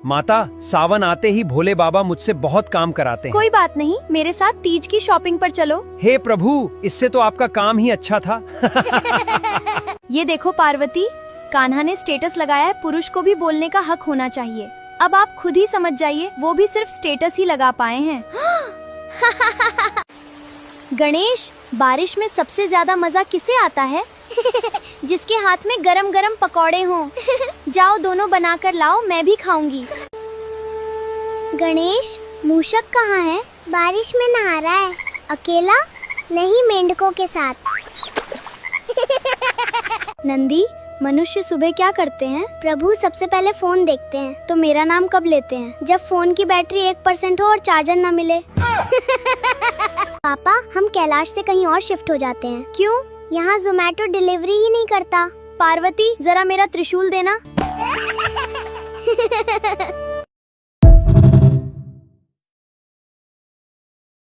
माता, सावन आते ही भोले बाबा मुझसे बहुत काम कराते हैं। कोई बात नहीं, मेरे साथ तीज की शॉपिंग पर चलो। हे प्रभु, इससे तो आपका काम ही अच्छा था। ये देखो पार्वती, कान्हा ने स्टेटस लगाया है, पुरुष को भी बोलने का हक होना चाहिए। अब आप खुद ही समझ जाइए, वो भी सिर्फ स्टेटस ही लगा पाए हैं। गणेश, बारिश में सबसे ज्यादा मजा किसे आता है? जिसके हाथ में गरम गरम पकौड़े हों। जाओ दोनों बनाकर लाओ, मैं भी खाऊंगी। गणेश, मूषक कहाँ है? बारिश में नहा रहा है। अकेला? नहीं, मेंढकों के साथ। नंदी, मनुष्य सुबह क्या करते हैं? प्रभु, सबसे पहले फोन देखते हैं। तो मेरा नाम कब लेते हैं? जब फोन की बैटरी 1% हो और चार्जर न मिले। पापा, हम कैलाश से कहीं और शिफ्ट हो जाते हैं। क्यों? यहाँ जोमेटो डिलीवरी ही नहीं करता। पार्वती, जरा मेरा त्रिशूल देना।